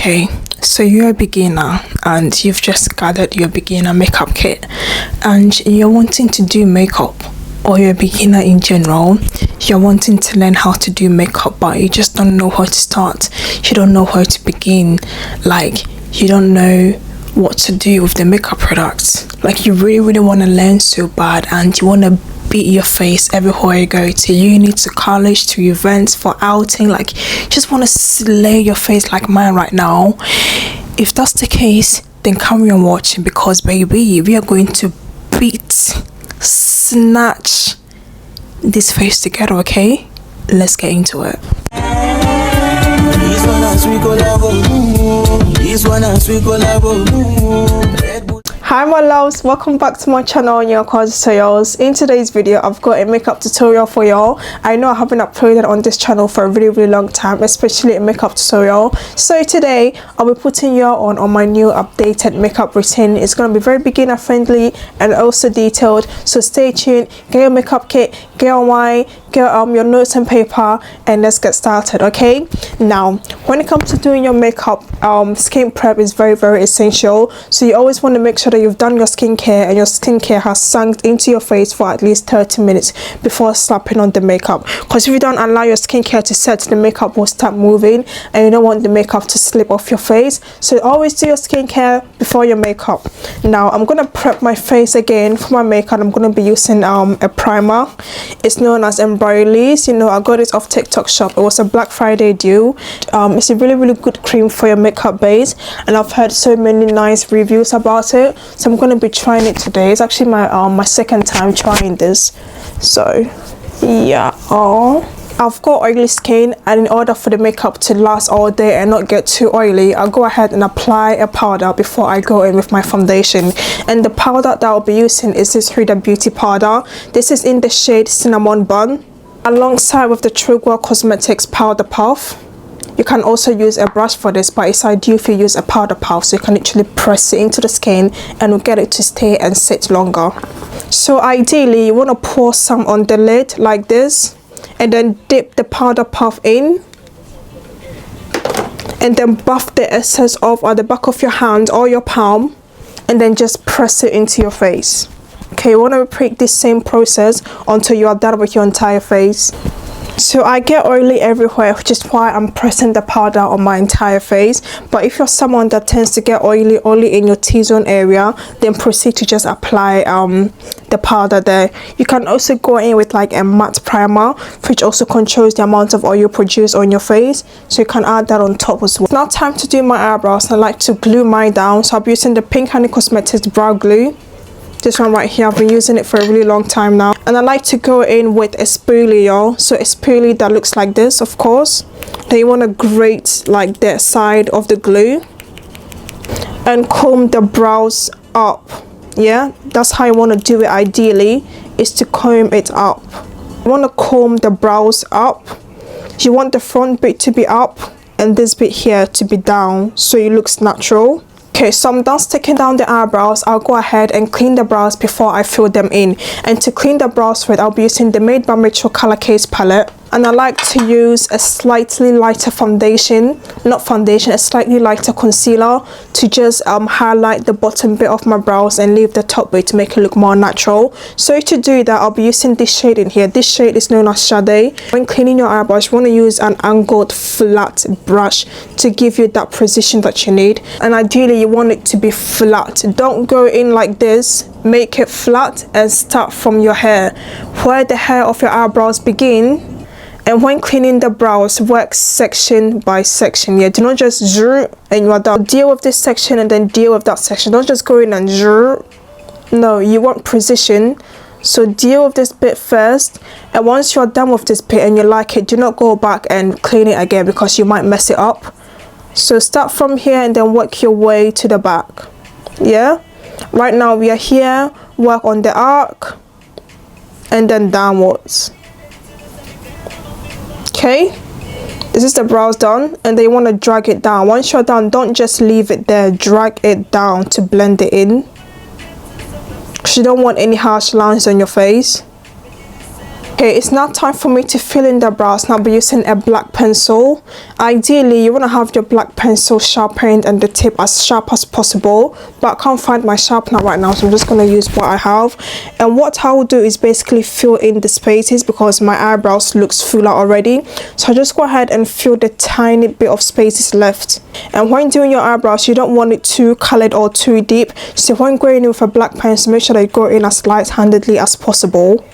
Okay, so you're a beginner and you've just gathered your beginner makeup kit and you're wanting to do makeup, or you're a beginner in general, you're wanting to learn how to do makeup but you just don't know where to start, you don't know where to begin, like you don't know what to do with the makeup products, like you really want to learn so bad and you want to beat your face everywhere you go, to uni, to college, to events, for outing, like you just want to slay your face like mine right now. If that's the case, then carry on watching, because baby, we are going to snatch this face together. Okay, let's get into it. Hi my loves, welcome back to my channel on your tutorials. In today's video I've got a makeup tutorial for y'all. I know I haven't uploaded on this channel for a really long time, especially a makeup tutorial. So today I'll be putting y'all on my new updated makeup routine. It's going to be very beginner friendly and also detailed, so stay tuned, get your makeup kit, get your wine, get your notes and paper, and let's get started. Okay, now when it comes to doing your makeup, skin prep is very essential. So you always want to make sure that you've done your skincare and your skincare has sunk into your face for at least 30 minutes before slapping on the makeup, because if you don't allow your skincare to set, the makeup will start moving and you don't want the makeup to slip off your face. So always do your skincare before your makeup. Now I'm gonna prep my face again for my makeup. I'm gonna be using a primer. It's known as Embryolisse. You know, I got it off TikTok shop. It was a Black Friday deal. It's a really good cream for your makeup base, and I've heard so many nice reviews about it, so I'm going to be trying it today. It's actually my second time trying this. So yeah, I've got oily skin, and in order for the makeup to last all day and not get too oily, I'll go ahead and apply a powder before I go in with my foundation. And the powder that I'll be using is this Huda beauty powder. This is in the shade Cinnamon Bun, alongside with the True Glow Cosmetics powder puff. You can also use a brush for this, but it's ideal if you use a powder puff, so you can literally press it into the skin and will get it to stay and sit longer. So ideally you want to pour some on the lid like this, and then dip the powder puff in, and then buff the excess off at the back of your hand or your palm, and then just press it into your face. Okay, you want to repeat this same process until you are done with your entire face. So I get oily everywhere, which is why I'm pressing the powder on my entire face. But if you're someone that tends to get oily only in your T-zone area, then proceed to just apply the powder there. You can also go in with like a matte primer, which also controls the amount of oil produced on your face, so you can add that on top as well. Now time to do my eyebrows. I like to glue mine down, so I'll be using the Pink Honey Cosmetics brow glue. This one right here, I've been using it for a really long time now, and I like to go in with a spoolie, y'all. So a spoolie that looks like this, of course. Then you want to grate like the side of the glue and comb the brows up. Yeah, that's how you want to do it. Ideally is to comb it up. You want to comb the brows up. You want the front bit to be up and this bit here to be down, so it looks natural. Okay, so I'm done sticking down the eyebrows. I'll go ahead and clean the brows before I fill them in. And to clean the brows with, I'll be using the MadeByMitche Color Case palette. And I like to use a slightly lighter foundation, a slightly lighter concealer to just highlight the bottom bit of my brows and leave the top bit to make it look more natural. So to do that, I'll be using this shade in here. This shade is known as Shadow. When cleaning your eyebrows, you want to use an angled flat brush to give you that precision that you need. And ideally, you want it to be flat. Don't go in like this. Make it flat and start from your hair, where the hair of your eyebrows begin. And when cleaning the brows, work section by section. Yeah, do not just zhur and you are done. Deal with this section and then deal with that section. Don't just go in and zhur. No, you want precision. So deal with this bit first, and once you're done with this bit and you like it, do not go back and clean it again, because you might mess it up. So start from here and then work your way to the back. Yeah, right now we are here. Work on the arc and then downwards. Okay, this is the brows done, and then you want to drag it down. Once you're done, don't just leave it there, drag it down to blend it in, because you don't want any harsh lines on your face. Okay, it's now time for me to fill in the brows. Now I'll be using a black pencil. Ideally, you want to have your black pencil sharpened and the tip as sharp as possible, but I can't find my sharpener right now, so I'm just going to use what I have. And what I will do is basically fill in the spaces because my eyebrows looks fuller already. So I just go ahead and fill the tiny bit of spaces left. And when doing your eyebrows, you don't want it too colored or too deep. So when going in with a black pencil, make sure that you go in as light-handedly as possible.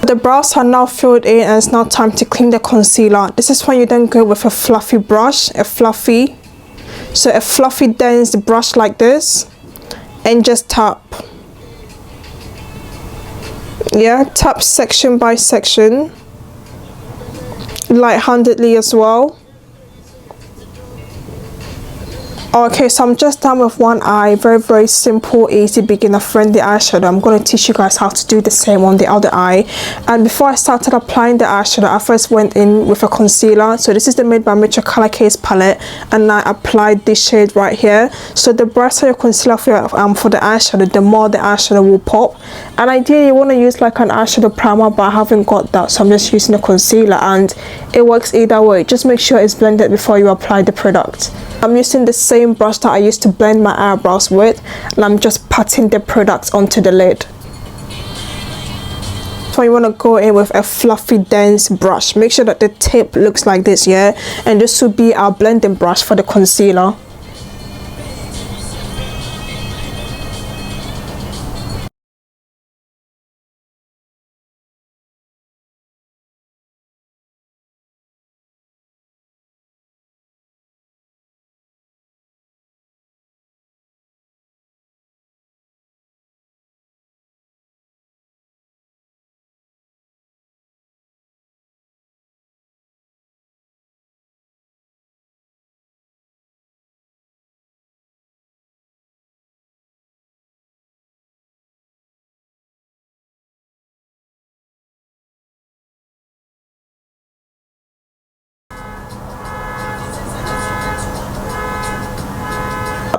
The brows are now filled in and it's now time to clean the concealer. This is when you then go with a fluffy brush, a fluffy dense brush like this, and just tap. Yeah, tap section by section, light-handedly as well. Okay, so I'm just done with one eye. Very simple, easy, beginner friendly eyeshadow. I'm going to teach you guys how to do the same on the other eye. And before I started applying the eyeshadow, I first went in with a concealer. So this is the MadeByMitche color case palette, and I applied this shade right here. So the brighter your concealer for the eyeshadow, the more the eyeshadow will pop. And ideally you want to use like an eyeshadow primer, but I haven't got that, so I'm just using a concealer, and it works either way. Just make sure it's blended before you apply the product. I'm using the same brush that I used to blend my eyebrows with, and I'm just patting the product onto the lid. So you want to go in with a fluffy dense brush. Make sure that the tip looks like this, yeah, and this will be our blending brush for the concealer.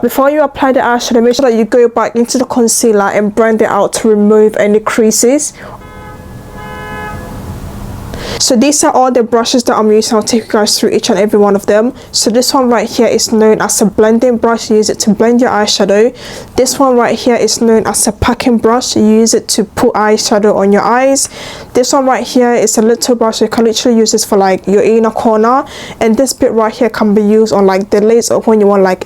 Before you apply the eyeshadow, make sure that you go back into the concealer and blend it out to remove any creases. So these are all the brushes that I'm using. I'll take you guys through each and every one of them. So this one right here is known as a blending brush. You use it to blend your eyeshadow. This one right here is known as a packing brush. You use it to put eyeshadow on your eyes. This one right here is a little brush. You can literally use this for like your inner corner. And this bit right here can be used on like the lace, or when you want like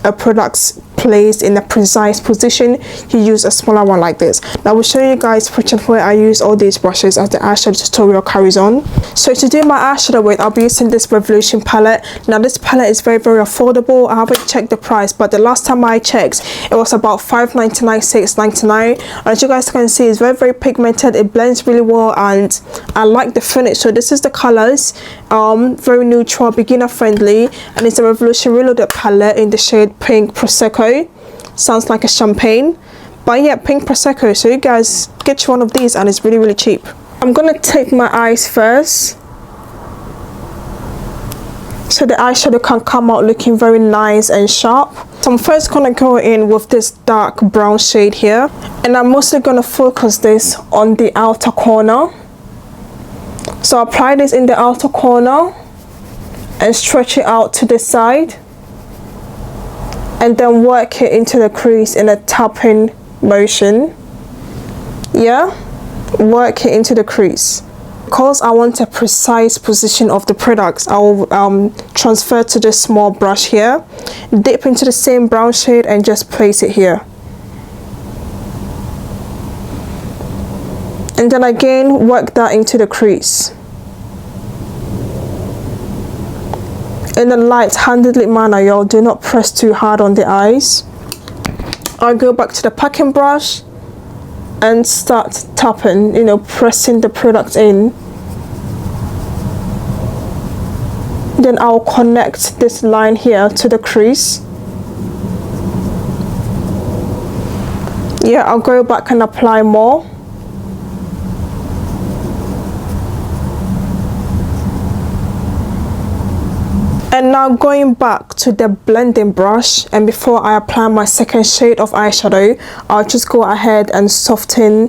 a product placed in a precise position, you use a smaller one like this. Now I will show you guys which and where I use all these brushes as the eyeshadow tutorial carries on. So to do my eyeshadow with, I'll be using this Revolution palette. Now this palette is very affordable. I haven't checked the price, but the last time I checked, it was about $5.99, $6.99. As you guys can see, it's very pigmented. It blends really well, and I like the finish. So this is the colors, very neutral, beginner friendly, and it's a Revolution Reloaded palette in the shade Pink Prosecco. Sounds like a champagne, but yeah, Pink Prosecco. So you guys get you one of these, and it's really cheap. I'm gonna take my eyes first, so the eyeshadow can come out looking very nice and sharp. So I'm first gonna go in with this dark brown shade here, and I'm mostly gonna focus this on the outer corner. So apply this in the outer corner and stretch it out to the side, and then work it into the crease in a tapping motion. Yeah, work it into the crease. Because I want a precise position of the products, I will transfer to this small brush here, dip into the same brown shade and just place it here. And then again, work that into the crease in a light-handedly manner, y'all. Do not press too hard on the eyes. I'll go back to the packing brush and start tapping, you know, pressing the product in. Then I'll connect this line here to the crease. Yeah, I'll go back and apply more. And now going back to the blending brush, and before I apply my second shade of eyeshadow, I'll just go ahead and soften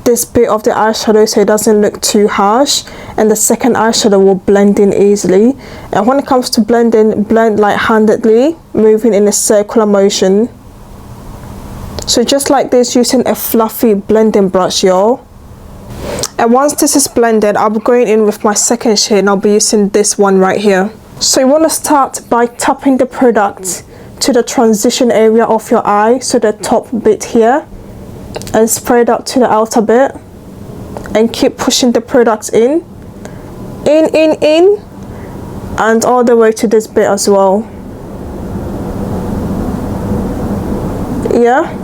this bit of the eyeshadow so it doesn't look too harsh, and the second eyeshadow will blend in easily. And when it comes to blending, blend light-handedly, moving in a circular motion. So just like this, using a fluffy blending brush, y'all. And once this is blended, I'll be going in with my second shade, and I'll be using this one right here. So you want to start by tapping the product to the transition area of your eye, so the top bit here, and spread out to the outer bit, and keep pushing the product in, and all the way to this bit as well. Yeah.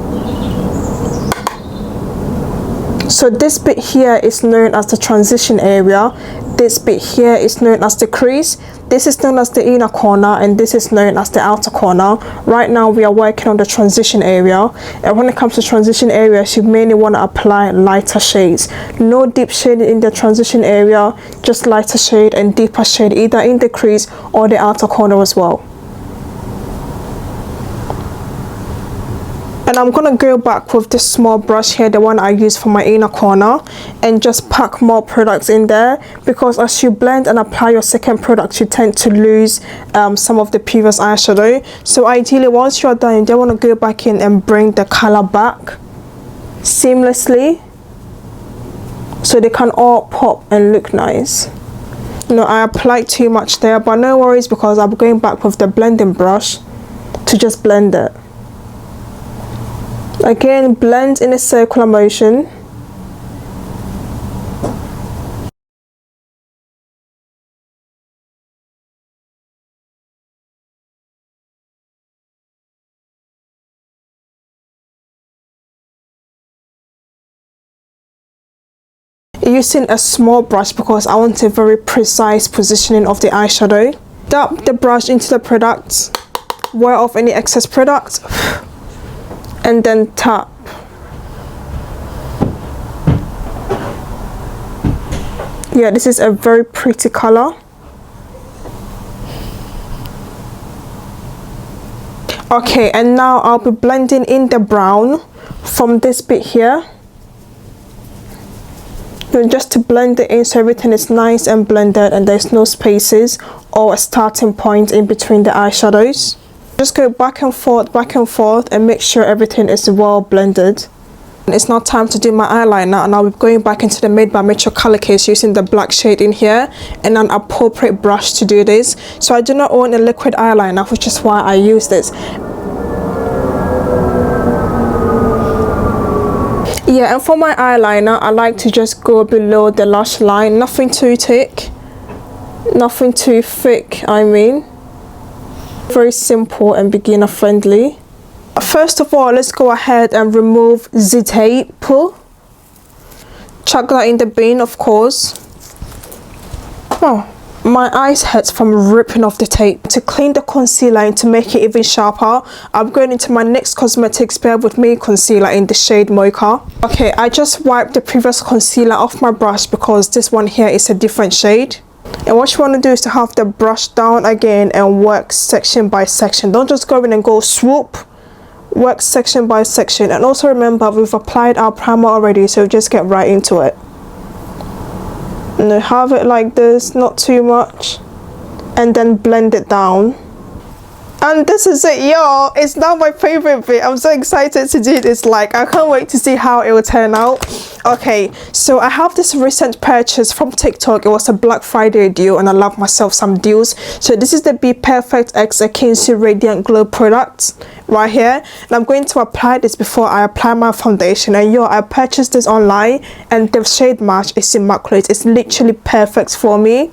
So this bit here is known as the transition area, this bit here is known as the crease, this is known as the inner corner, and this is known as the outer corner. Right now we are working on the transition area, and when it comes to transition areas, you mainly want to apply lighter shades. No deep shading in the transition area, just lighter shade and deeper shade either in the crease or the outer corner as well. And I'm gonna go back with this small brush here, the one I use for my inner corner, and just pack more products in there, because as you blend and apply your second product, you tend to lose some of the previous eyeshadow. So ideally, once you're done, you don't want to go back in and bring the color back seamlessly, so they can all pop and look nice. You know, I applied too much there, but no worries, because I'm going back with the blending brush to just blend it. Again, blend in a circular motion. Using a small brush because I want a very precise positioning of the eyeshadow. Dab the brush into the product, wear off any excess product, and then tap. Yeah, this is a very pretty color. Okay, and now I'll be blending in the brown from this bit here. Just to blend it in so everything is nice and blended and there's no spaces or a starting point in between the eyeshadows. Just go back and forth and make sure everything is well blended. It's now time to do my eyeliner, and I'll be going back into the MadeByMitche color case using the black shade in here and an appropriate brush to do this. So I do not own a liquid eyeliner, which is why I use this. Yeah, and for my eyeliner, I like to just go below the lash line. Nothing too thick, nothing too thick, I mean. Very simple and beginner friendly. First of all, let's go ahead and remove the tape. Chuck that in the bin, of course. Oh, my eyes hurt from ripping off the tape. To clean the concealer and to make it even sharper, I'm going into my NYX Cosmetics Bare With Me concealer in the shade Mocha. Okay, I just wiped the previous concealer off my brush because this one here is a different shade. And what you want to do is to have the brush down again and work section by section. Don't just go in and go swoop. Work section by section. And also remember, we've applied our primer already, so just get right into it. And then have it like this, not too much, and then blend it down. And this is it, y'all. It's now my favorite bit. I'm so excited to do this. Like, I can't wait to see how it will turn out. Okay, so I have this recent purchase from TikTok. It was a Black Friday deal, and I love myself some deals. So this is the BPerfect X Ekin-Su Radiant Glow product right here, and I'm going to apply this before I apply my foundation. And yo, I purchased this online, and the shade match is immaculate. It's literally perfect for me.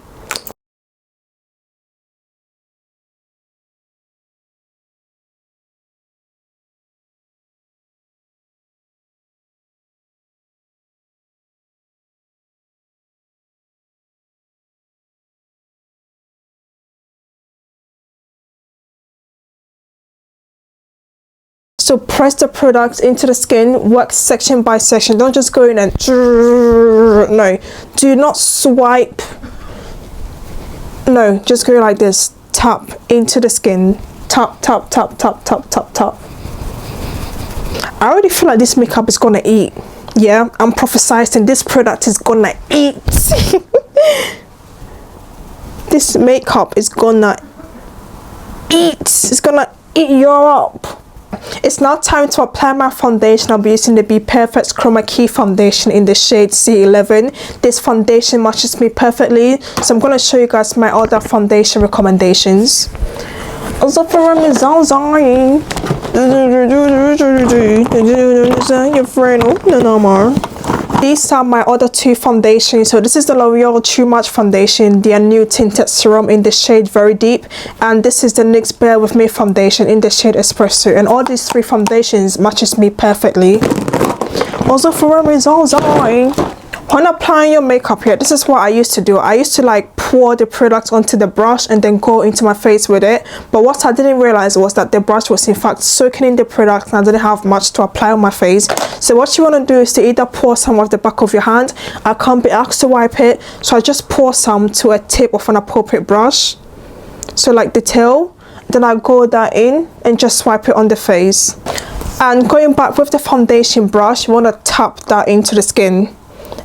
So press the product into the skin, work section by section. Don't just go in and no, do not swipe. No, just go like this. Tap into the skin. Tap, tap, tap, tap, tap, tap, tap. I already feel like this makeup is gonna eat. Yeah, I'm prophesying this product is gonna eat. This makeup is gonna eat. It's gonna eat you up. It's now time to apply my foundation. I'll be using the BPerfect Chroma Key foundation in the shade C11. This foundation matches me perfectly, so I'm going to show you guys my other foundation recommendations. Also for your friend, no more. These are my other two foundations. So this is the L'Oreal True Match foundation, their new tinted serum in the shade Very Deep, and this is the NYX Bear With Me foundation in the shade Espresso, and all these three foundations matches me perfectly. Also for a result, when applying your makeup here, this is what I used to do. I used to like pour the product onto the brush and then go into my face with it, but what I didn't realize was that the brush was in fact soaking in the product and I didn't have much to apply on my face. So what you want to do is to either pour some of the back of your hand. I can't be asked to wipe it, so I just pour some to a tip of an appropriate brush, so like the tail, then I go that in and just swipe it on the face. And going back with the foundation brush, you want to tap that into the skin.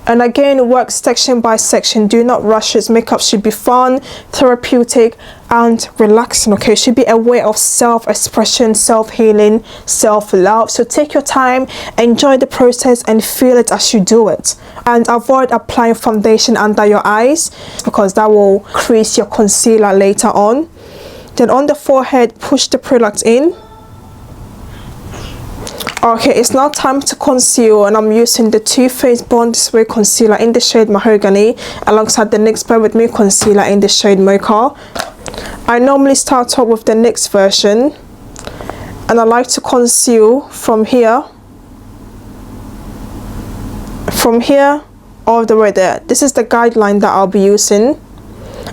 And again, work section by section. Do not rush it. Makeup should be fun, therapeutic, and relaxing. Okay, it should be a way of self-expression, self-healing, self-love. So take your time, enjoy the process, and feel it as you do it. And avoid applying foundation under your eyes, because that will crease your concealer later on. Then on the forehead, push the product in. Okay, it's now time to conceal, and I'm using the Too Faced Born This Way concealer in the shade Mahogany alongside the NYX Bear With Me concealer in the shade Mocha. I normally start off with the NYX version, and I like to conceal from here all the way there. This is the guideline that I'll be using,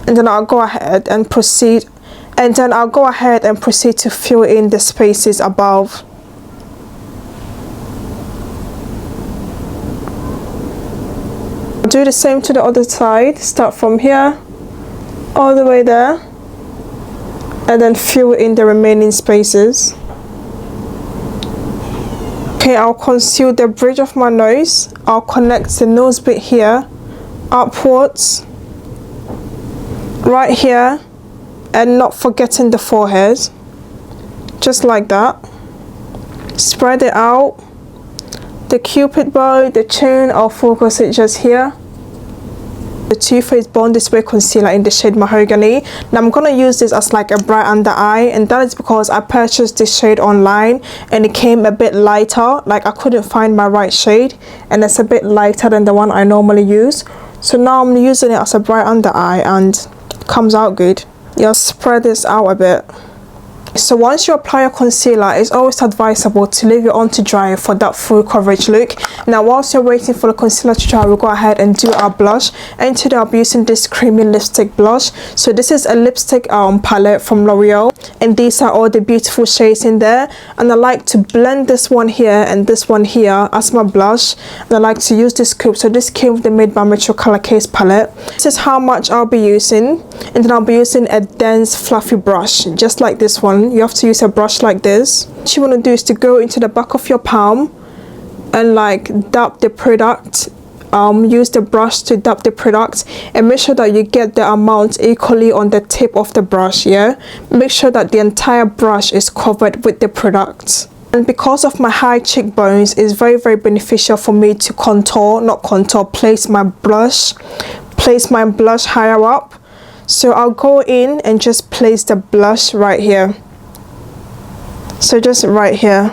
and then I'll go ahead and proceed to fill in the spaces above. Do the same to the other side. Start from here all the way there and then fill in the remaining spaces. Okay, I'll conceal the bridge of my nose. I'll connect the nose bit here upwards, right here, and not forgetting the forehead, just like that. Spread it out. The cupid bow, the chin, I'll focus it just here. The Too Faced Born This Way concealer in the shade Mahogany. Now I'm going to use this as like a bright under eye, and that is because I purchased this shade online and it came a bit lighter. Like I couldn't find my right shade, and it's a bit lighter than the one I normally use. So now I'm using it as a bright under eye and it comes out good. You'll spread this out a bit. So once you apply your concealer, it's always advisable to leave it on to dry for that full coverage look. Now whilst you're waiting for the concealer to dry, we'll go ahead and do our blush. And today I'll be using this creamy lipstick blush. So this is a lipstick palette from L'Oreal, and these are all the beautiful shades in there. And I like to blend this one here and this one here as my blush, and I like to use this scoop. So this came with the MadeByMitche color case palette. This is how much I'll be using, and then I'll be using a dense fluffy brush just like this one. You have to use a brush like this. What you want to do is to go into the back of your palm and like dab the product. Use the brush to dab the product, and make sure that you get the amount equally on the tip of the brush. Yeah, make sure that the entire brush is covered with the product. And because of my high cheekbones, it's very beneficial for me to place my blush higher up. So I'll go in and just place the blush right here. So just right here.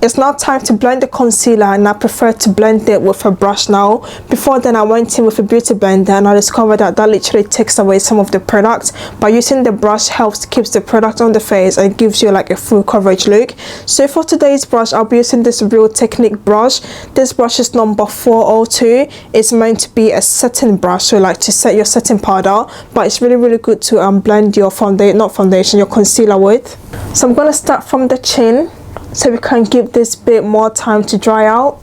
It's now time to blend the concealer, and I prefer to blend it with a brush now. Before then I went in with a beauty blender, and I discovered that literally takes away some of the product. By using the brush helps keeps the product on the face and gives you like a full coverage look. So for today's brush, I'll be using this Real Technique brush. This brush is number 402. It's meant to be a setting brush, so like to set your setting powder, but it's really good to blend your your concealer with. So I'm going to start from the chin so we can give this bit more time to dry out.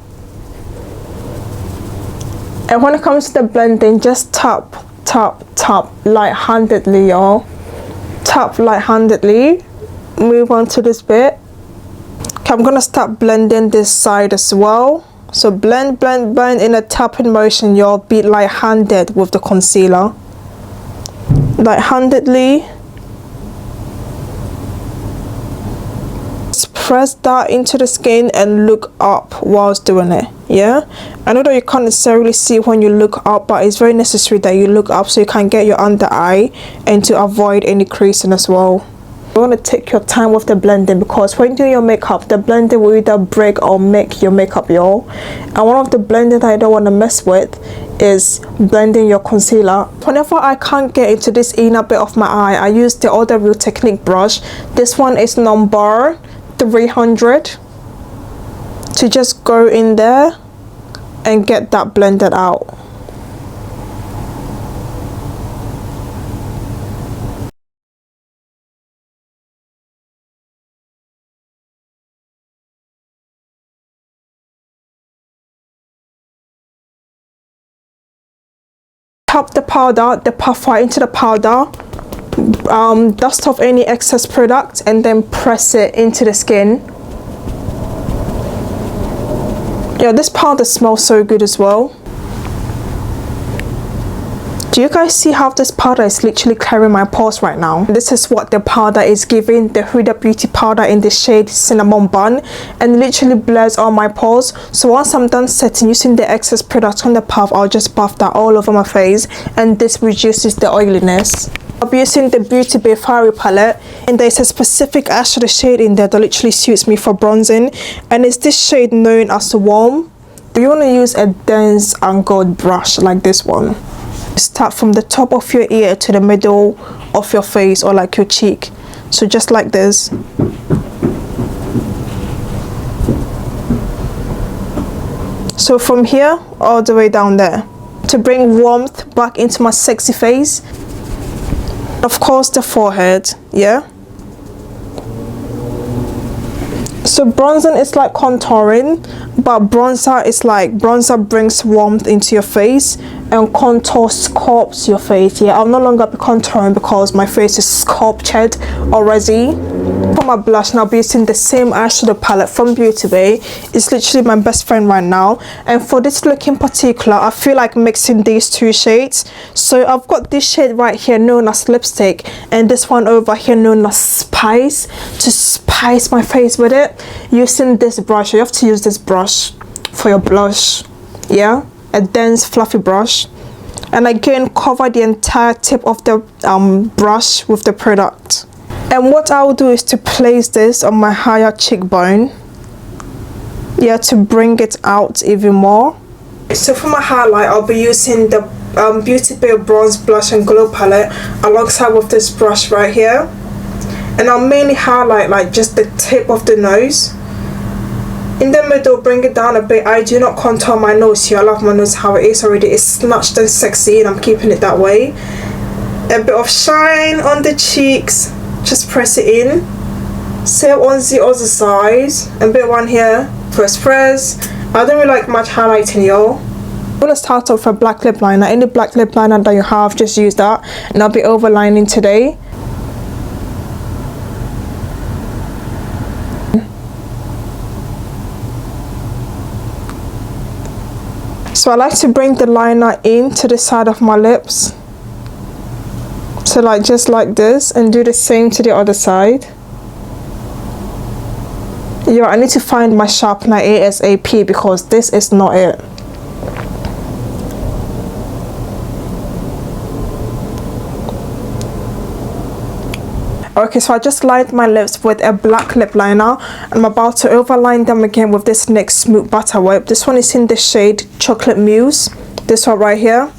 And when it comes to the blending, just tap light-handedly, y'all. Tap light-handedly. Move on to this bit. Okay, I'm gonna start blending this side as well. So blend in a tapping motion, y'all. Be light-handed with the concealer. Light-handedly. Just press that into the skin and look up whilst doing it. Yeah, I know that you can't necessarily see when you look up, but it's very necessary that you look up so you can get your under eye and to avoid any creasing as well. You want to take your time with the blending, because when doing your makeup, the blending will either break or make your makeup, y'all. And one of the blending that I don't want to mess with is blending your concealer. Whenever I can't get into this inner bit of my eye, I use the other Real Technique brush. This one is number 300, to just go in there and get that blended out. Tap the powder, the puffer into the powder, dust off any excess product and then press it into the skin. Yeah, this powder smells so good as well. Do you guys see how this powder is literally clearing my pores right now? This is what the powder is giving, the Huda Beauty powder in the shade Cinnamon Bun, and literally blurs all my pores. So once I'm done setting, using the excess product on the puff, I'll just buff that all over my face, and this reduces the oiliness. I'll be using the Beauty Bay Fiery palette, and there's a specific eyeshadow shade in there that literally suits me for bronzing, and it's this shade known as Warm. You want to use a dense angled brush like this one. Start from the top of your ear to the middle of your face, or like your cheek, so just like this. So from here all the way down there, to bring warmth back into my sexy face. Of course the forehead, yeah. So bronzing is like contouring, but bronzer is like, bronzer brings warmth into your face and contour sculpts your face. Yeah, I'll no longer be contouring because my face is sculptured already. For my blush, and I'll be using the same eyeshadow palette from Beauty Bay. It's literally my best friend right now, and for this look in particular, I feel like mixing these two shades. So I've got this shade right here known as Lipstick, and this one over here known as Spice, to spice my face with it. Using this brush, you have to use this brush for your blush, yeah, a dense fluffy brush, and again cover the entire tip of the brush with the product. And what I will do is to place this on my higher cheekbone, yeah, to bring it out even more. So for my highlight, I'll be using the Beauty Bay Bronze Blush and Glow palette alongside with this brush right here, and I'll mainly highlight like just the tip of the nose. In the middle, bring it down a bit. I do not contour my nose here. I love my nose how it is already. It's snatched and sexy, and I'm keeping it that way. A bit of shine on the cheeks. Just press it in. Same on the other side. A bit one here. Press. I don't really like much highlighting, y'all. I'm gonna start off with a black lip liner. Any black lip liner that you have, just use that. And I'll be overlining today. So I like to bring the liner in to the side of my lips. So like just like this, and do the same to the other side. Yeah, I need to find my sharpener ASAP because this is not it. Okay, so I just lined my lips with a black lip liner. I'm about to overline them again with this NYX Smooth Butter Whip. This one is in the shade Chocolate Muse. This one right here.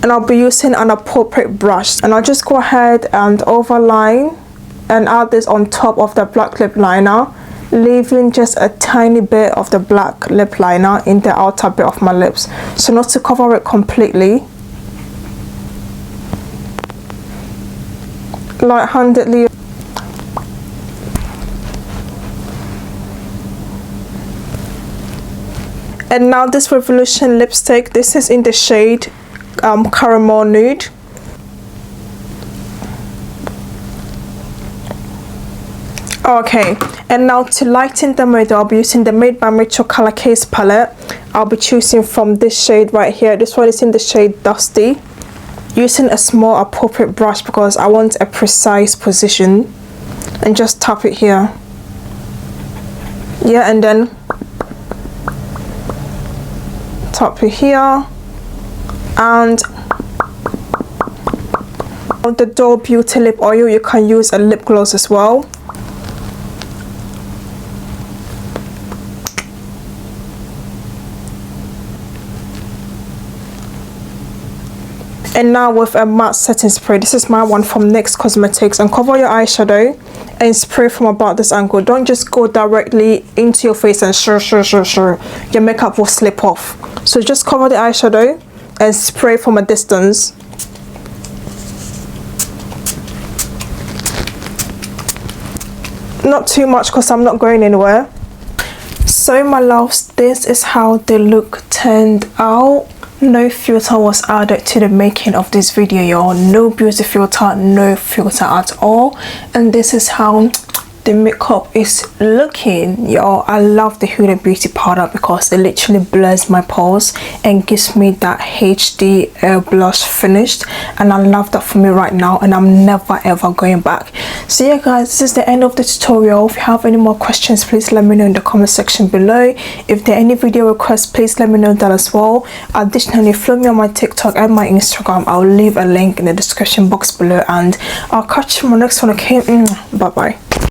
And I'll be using an appropriate brush. And I'll just go ahead and overline and add this on top of the black lip liner, leaving just a tiny bit of the black lip liner in the outer bit of my lips. So not to cover it completely. Light-handedly. And now this Revolution lipstick, this is in the shade Caramel Nude. Okay, and now to lighten the mood, I'll be using the MadeByMitche color case palette. I'll be choosing from this shade right here. This one is in the shade Dusty. Using a small appropriate brush because I want a precise position, and just tap it here. Yeah, and then tap it here, and the Doll Beauty lip oil. You can use a lip gloss as well. And now with a matte setting spray, this is my one from NYX Cosmetics, and cover your eyeshadow and spray from about this angle. Don't just go directly into your face and sure your makeup will slip off. So just cover the eyeshadow and spray from a distance. Not too much because I'm not going anywhere. So my loves, this is how the look turned out. No filter was added to the making of this video, y'all. No beauty filter, no filter at all. And this is how the makeup is looking, y'all. I love the Huda Beauty powder because it literally blurs my pores and gives me that HD air blush finished, and I love that for me right now, and I'm never ever going back. So yeah guys, this is the end of the tutorial. If you have any more questions, please let me know in the comment section below. If there are any video requests, please let me know that as well. Additionally, follow me on my TikTok and my Instagram. I'll leave a link in the description box below, and I'll catch you in my next one. Okay, bye bye.